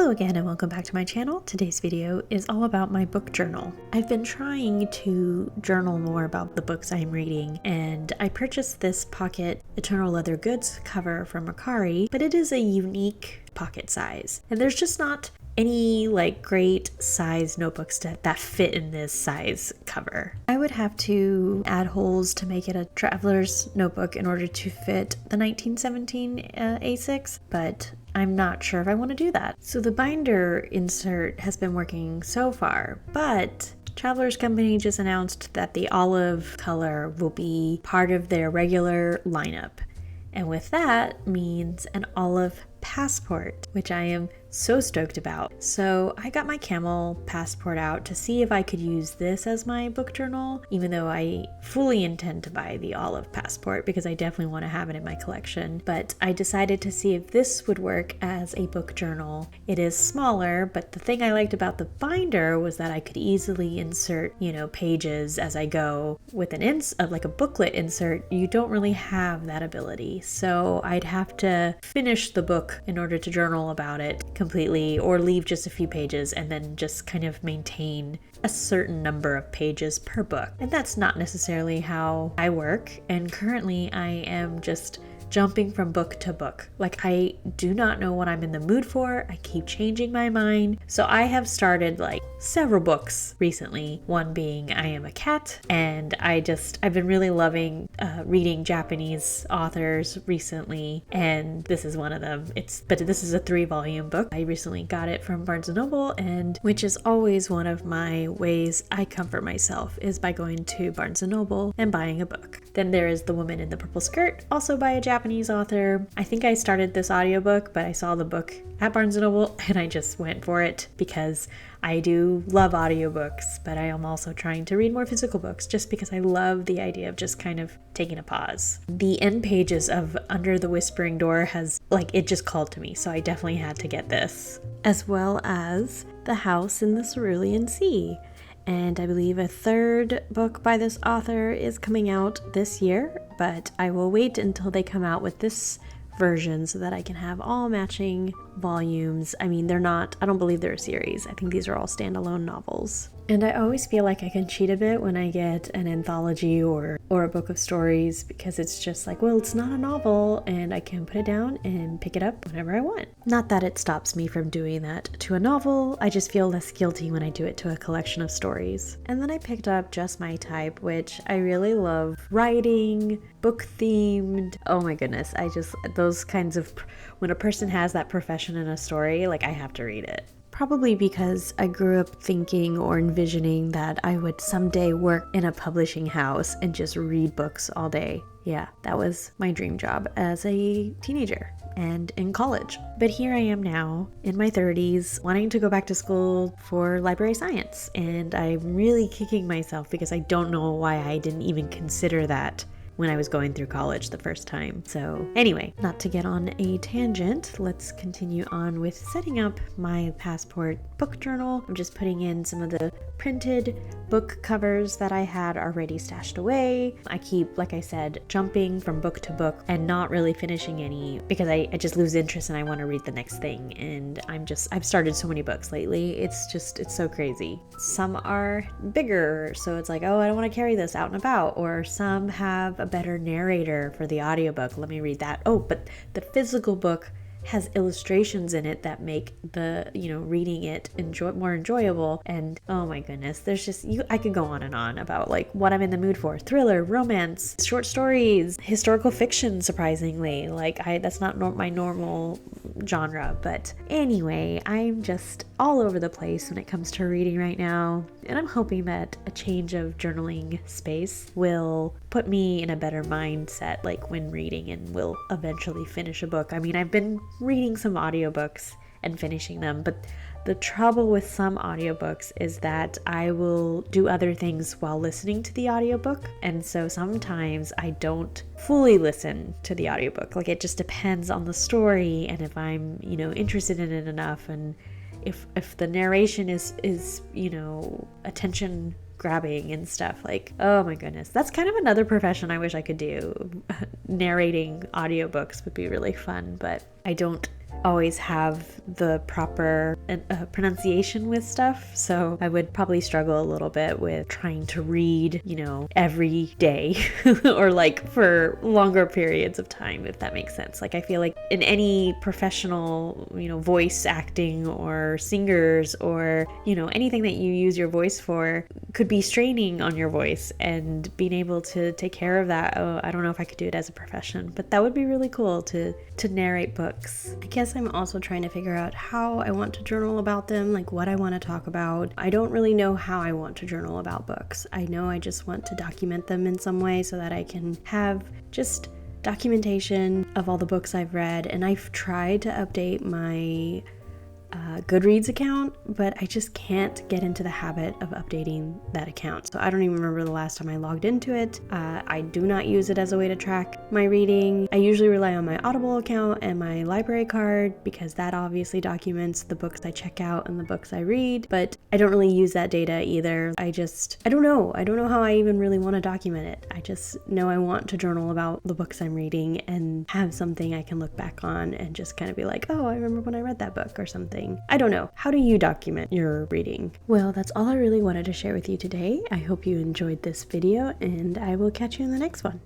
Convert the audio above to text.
Hello again and welcome back to my channel. Today's video is all about my book journal. I've been trying to journal more about the books I'm reading, and I purchased this pocket Eternal Leather Goods cover from Mercari, but it is a unique pocket size. And there's just not any great size notebooks that fit in this size cover. I would have to add holes to make it a traveler's notebook in order to fit the 1917 A6, but I'm not sure if I want to do that. So the binder insert has been working so far, but Travelers Company just announced that the olive color will be part of their regular lineup. And with that means an olive passport, which I am so stoked about. So I got my camel passport out to see if I could use this as my book journal, even though I fully intend to buy the olive passport because I definitely want to have it in my collection. But I decided to see if this would work as a book journal. It is smaller, but the thing I liked about the binder was that I could easily insert, pages as I go. With like a booklet insert, you don't really have that ability. So I'd have to finish the book in order to journal about it completely, or leave just a few pages and then just kind of maintain a certain number of pages per book. And that's not necessarily how I work. And currently I am just jumping from book to book. I do not know what I'm in the mood for. I keep changing my mind. So I have started several books recently, one being I Am a Cat, and I've been really loving reading Japanese authors recently, and this is one of them. But this is a 3-volume book. I recently got it from Barnes & Noble, and which is always one of my ways I comfort myself is by going to Barnes & Noble and buying a book. Then there is The Woman in the Purple Skirt, also by a Japanese author. I think I started this audiobook, but I saw the book at Barnes & Noble and I just went for it because I do love audiobooks, but I am also trying to read more physical books just because I love the idea of just kind of taking a pause. The end pages of Under the Whispering Door it just called to me, so I definitely had to get this. As well as The House in the Cerulean Sea. And I believe a 3rd book by this author is coming out this year, but I will wait until they come out with this version so that I can have all matching volumes. I don't believe they're a series. I think these are all standalone novels. And I always feel like I can cheat a bit when I get an anthology or a book of stories, because it's just it's not a novel and I can put it down and pick it up whenever I want. Not that it stops me from doing that to a novel, I just feel less guilty when I do it to a collection of stories. And then I picked up Just My Type, which I really love writing, book themed. Oh my goodness, those kinds of, when a person has that profession in a story, I have to read it. Probably because I grew up thinking or envisioning that I would someday work in a publishing house and just read books all day. Yeah, that was my dream job as a teenager and in college. But here I am now in my 30s wanting to go back to school for library science, and I'm really kicking myself because I don't know why I didn't even consider that when I was going through college the first time. So anyway, not to get on a tangent, let's continue on with setting up my passport book journal. I'm just putting in some of the printed book covers that I had already stashed away. I keep, like I said, jumping from book to book and not really finishing any because I just lose interest and I want to read the next thing. And I've started so many books lately. It's so crazy. Some are bigger, so it's oh, I don't want to carry this out and about. Or some have a better narrator for the audiobook. Let me read that. Oh, but the physical book has illustrations in it that make the reading it more enjoyable. And oh my goodness, there's just I could go on and on about what I'm in the mood for. Thriller, romance, short stories, historical fiction, surprisingly. That's not my normal genre, but anyway, I'm just all over the place when it comes to reading right now, and I'm hoping that a change of journaling space will put me in a better mindset when reading, and will eventually finish a book. I've been reading some audiobooks and finishing them, but the trouble with some audiobooks is that I will do other things while listening to the audiobook, and so sometimes I don't fully listen to the audiobook. It just depends on the story and if I'm interested in it enough, and if the narration is attention grabbing and stuff. Oh my goodness, that's kind of another profession I wish I could do. Narrating audiobooks would be really fun, but I don't always have the proper pronunciation with stuff, so I would probably struggle a little bit with trying to read, every day or like for longer periods of time, if that makes sense. Like I feel like in any professional, voice acting or singers or, anything that you use your voice for could be straining on your voice, and being able to take care of that. Oh, I don't know if I could do it as a profession, but that would be really cool to narrate books. I guess I'm also trying to figure out how I want to journal about them, like what I want to talk about. I don't really know how I want to journal about books. I know I just want to document them in some way so that I can have just documentation of all the books I've read. And I've tried to update my Goodreads account, but I just can't get into the habit of updating that account. So I don't even remember the last time I logged into it. I do not use it as a way to track my reading. I usually rely on my Audible account and my library card because that obviously documents the books I check out and the books I read, but I don't really use that data either. I don't know. I don't know how I even really want to document it. I just know I want to journal about the books I'm reading and have something I can look back on and just kind of be like, oh, I remember when I read that book or something. I don't know. How do you document your reading? Well, that's all I really wanted to share with you today. I hope you enjoyed this video, and I will catch you in the next one.